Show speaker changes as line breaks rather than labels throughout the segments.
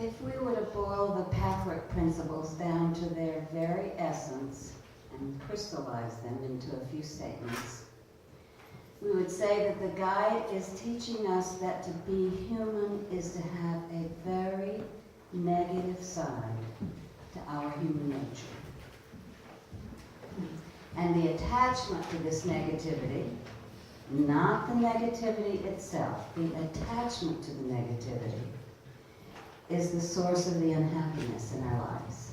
If we were to boil the Pathwork principles down to their very essence and crystallize them into a few statements, we would say that the guide is teaching us that to be human is to have a very negative side to our human nature. And the attachment to this negativity, not the negativity itself, the attachment to the negativity, is the source of the unhappiness in our lives.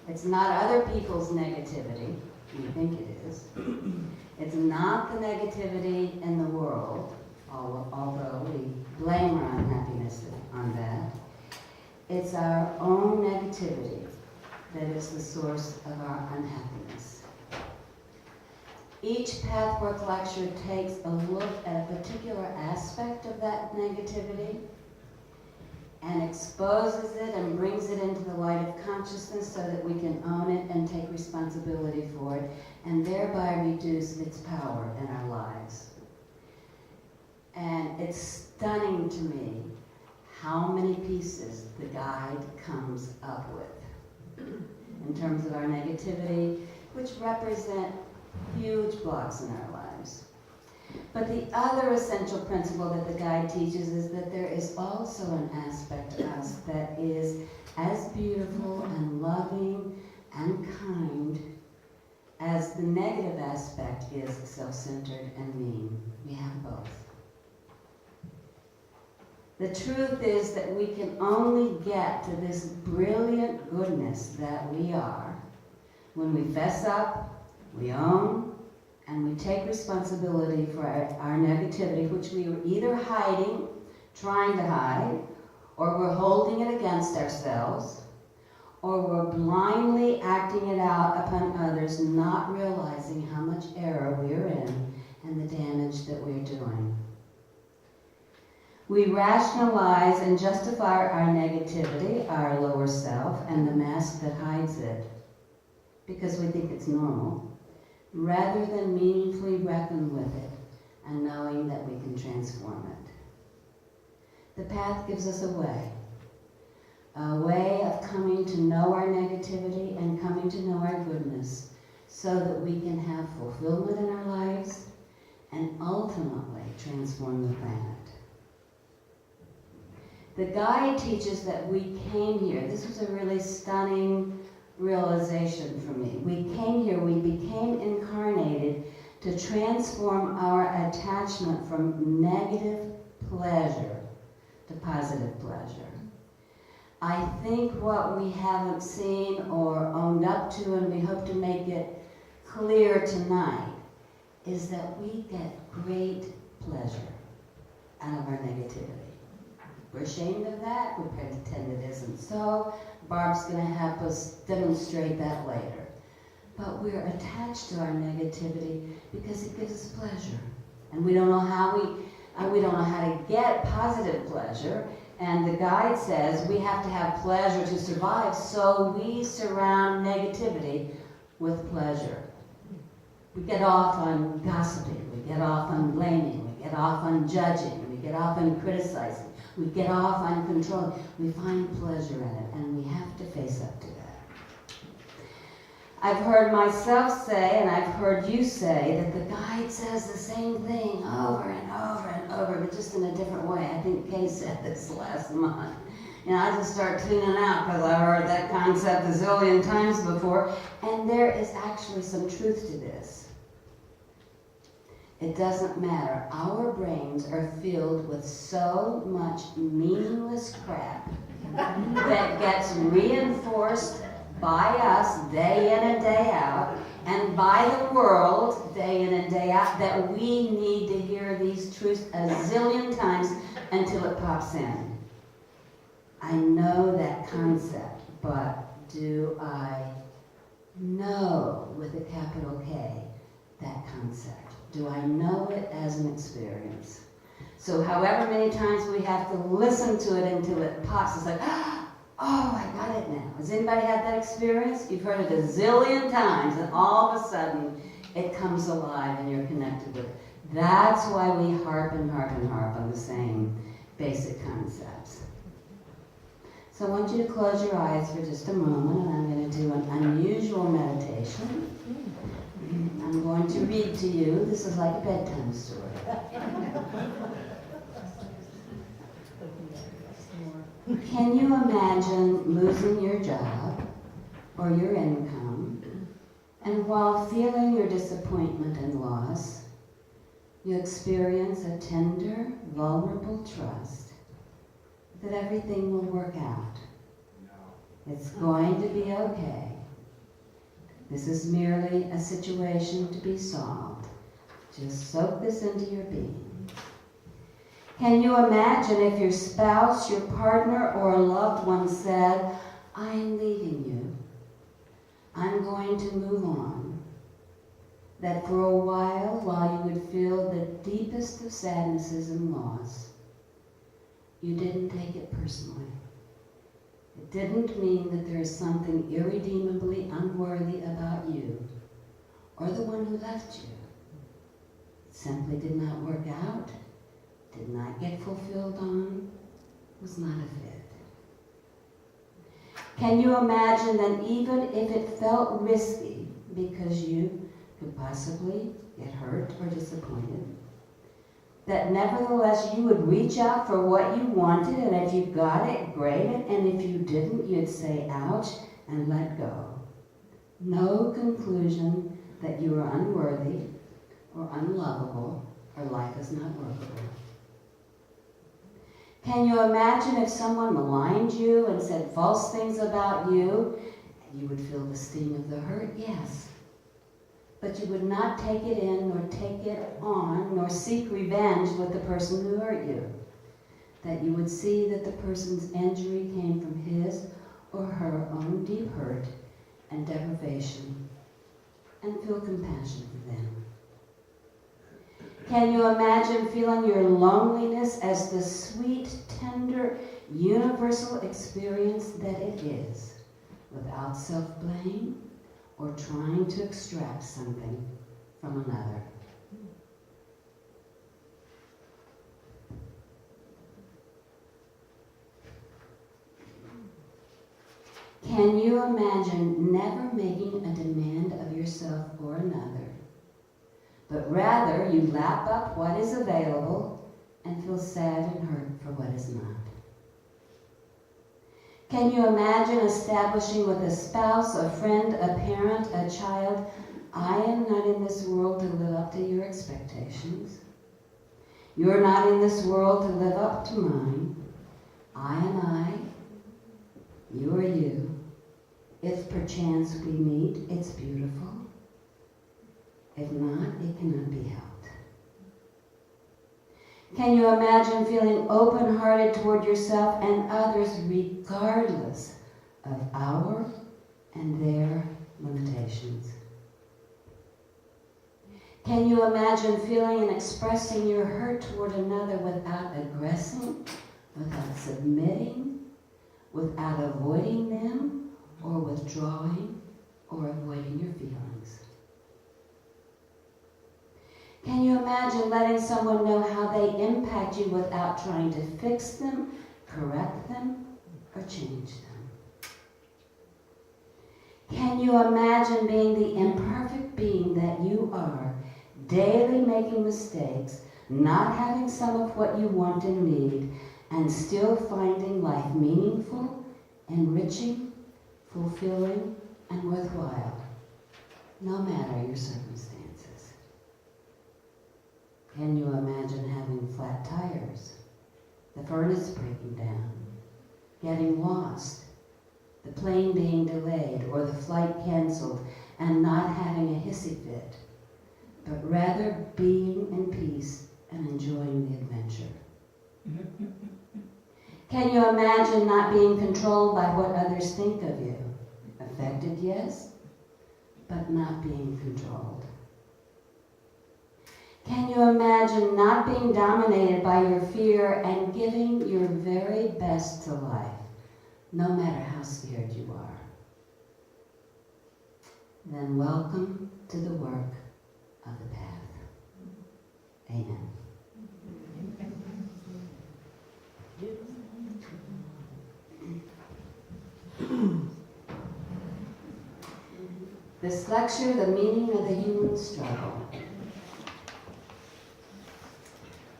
It's not other people's negativity, we think it is. It's not the negativity in the world, although we blame our unhappiness on that. It's our own negativity that is the source of our unhappiness. Each Pathwork lecture takes a look at a particular aspect of that negativity and exposes it and brings it into the light of consciousness so that we can own it and take responsibility for it and thereby reduce its power in our lives. And it's stunning to me how many pieces the guide comes up with in terms of our negativity, which represent huge blocks in our lives. But the other essential principle that the guide teaches is that there is also an aspect of us that is as beautiful and loving and kind as the negative aspect is self-centered and mean. We have both. The truth is that we can only get to this brilliant goodness that we are when we fess up, we own, and we take responsibility for our negativity, which we are either hiding, trying to hide, or we're holding it against ourselves, or we're blindly acting it out upon others, not realizing how much error we're in and the damage that we're doing. We rationalize and justify our negativity, our lower self, and the mask that hides it, because we think it's normal, rather than meaningfully reckon with it and knowing that we can transform it. The path gives us a way of coming to know our negativity and coming to know our goodness so that we can have fulfillment in our lives and ultimately transform the planet. The guide teaches that we came here. This was a really stunning realization for me. We came here, we became incarnated to transform our attachment from negative pleasure to positive pleasure. I think what we haven't seen or owned up to, and we hope to make it clear tonight, is that we get great pleasure out of our negativity. We're ashamed of that. We pretend it isn't so. Barb's going to help us demonstrate that later. But we're attached to our negativity because it gives us pleasure. And we don't know how to get positive pleasure. And the guide says we have to have pleasure to survive, so we surround negativity with pleasure. We get off on gossiping, we get off on blaming, we get off on judging, we get off on criticizing. We get off on controlling. We find pleasure in it, and we have to face up to that. I've heard myself say, and I've heard you say, that the guide says the same thing over and over and over, but just in a different way. I think Kay said this last month. I just start tuning out because I heard that concept a zillion times before, and there is actually some truth to this. It doesn't matter. Our brains are filled with so much meaningless crap that gets reinforced by us day in and day out, and by the world day in and day out, that we need to hear these truths a zillion times until it pops in. I know that concept, but do I know, with a capital K, that concept? Do I know it as an experience? So however many times we have to listen to it until it pops, it's like, oh, I got it now. Has anybody had that experience? You've heard it a zillion times, and all of a sudden, it comes alive and you're connected with it. That's why we harp and harp and harp on the same basic concepts. So I want you to close your eyes for just a moment, and I'm going to do an unusual meditation. I'm going to read to you. This is like a bedtime story. Can you imagine losing your job or your income, and while feeling your disappointment and loss, you experience a tender, vulnerable trust that everything will work out? It's going to be okay. This is merely a situation to be solved. Just soak this into your being. Can you imagine if your spouse, your partner, or a loved one said, I am leaving you. I'm going to move on. That for a while you would feel the deepest of sadnesses and loss, you didn't take it personally. It didn't mean that there is something irredeemably unworthy about you or the one who left you. It simply did not work out, did not get fulfilled on, was not a fit. Can you imagine that even if it felt risky because you could possibly get hurt or disappointed, that nevertheless you would reach out for what you wanted, and if you got it, great, and if you didn't, you'd say ouch and let go. No conclusion that you are unworthy or unlovable or life is not workable. Can you imagine if someone maligned you and said false things about you, and you would feel the sting of the hurt? Yes. But you would not take it in, nor take it on, nor seek revenge with the person who hurt you. That you would see that the person's injury came from his or her own deep hurt and deprivation, and feel compassion for them. Can you imagine feeling your loneliness as the sweet, tender, universal experience that it is, without self-blame or trying to extract something from another? Can you imagine never making a demand of yourself or another, but rather you lap up what is available and feel sad and hurt for what is not? Can you imagine establishing with a spouse, a friend, a parent, a child, I am not in this world to live up to your expectations. You're not in this world to live up to mine. I am I. You are you. If perchance we meet, it's beautiful. If not, it cannot be helped. Can you imagine feeling open-hearted toward yourself and others regardless of our and their limitations? Can you imagine feeling and expressing your hurt toward another without aggressing, without submitting, without avoiding them, or withdrawing, or avoiding your feelings? Can you imagine letting someone know how they impact you without trying to fix them, correct them, or change them? Can you imagine being the imperfect being that you are, daily making mistakes, not having some of what you want and need, and still finding life meaningful, enriching, fulfilling, and worthwhile, no matter your circumstances? Can you imagine having flat tires, the furnace breaking down, getting lost, the plane being delayed, or the flight canceled, and not having a hissy fit, but rather being in peace and enjoying the adventure? Can you imagine not being controlled by what others think of you? Affected, yes, but not being controlled. Can you imagine not being dominated by your fear and giving your very best to life, no matter how scared you are? Then welcome to the work of the path. Amen. This lecture, The Meaning of the Human Struggle.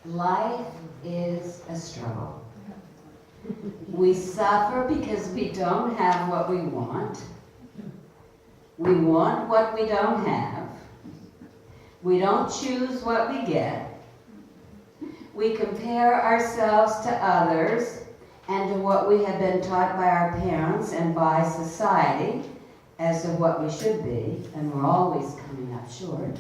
Life is a struggle. We suffer because we don't have what we want. We want what we don't have. We don't choose what we get. We compare ourselves to others and to what we have been taught by our parents and by society as to what we should be, and we're always coming up short.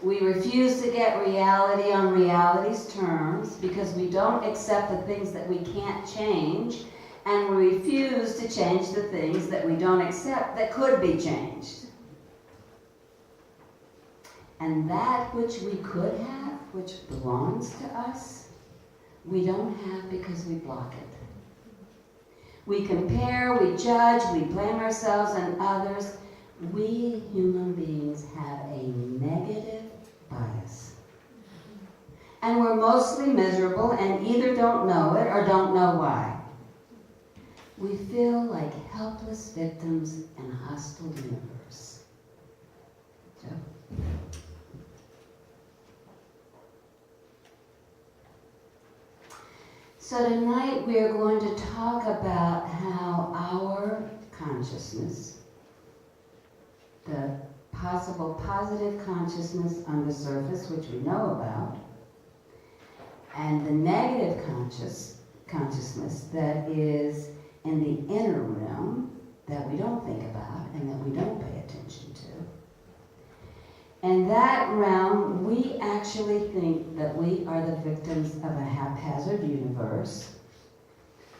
We refuse to get reality on reality's terms because we don't accept the things that we can't change, and we refuse to change the things that we don't accept that could be changed. And that which we could have, which belongs to us, we don't have because we block it. We compare, we judge, we blame ourselves and others. We human beings have a negative bias. And we're mostly miserable and either don't know it or don't know why. We feel like helpless victims in a hostile universe. Joe? So tonight we are going to talk about how our consciousness, the possible positive consciousness on the surface, which we know about, and the negative consciousness that is in the inner realm that we don't think about and that we don't pay attention to. In that realm, we actually think that we are the victims of a haphazard universe.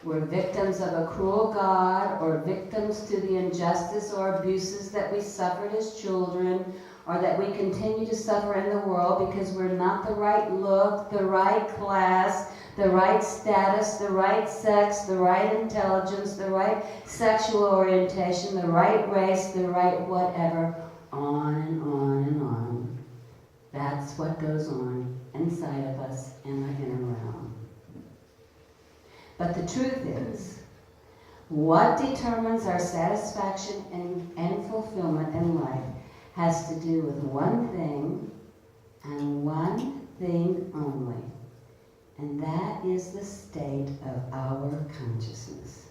We're victims of a cruel God, or victims to the injustice or abuses that we suffered as children, or that we continue to suffer in the world because we're not the right look, the right class, the right status, the right sex, the right intelligence, the right sexual orientation, the right race, the right whatever, on and on and on. That's what goes on inside of us in our inner realm. But the truth is, what determines our satisfaction and fulfillment in life has to do with one thing and one thing only. And that is the state of our consciousness.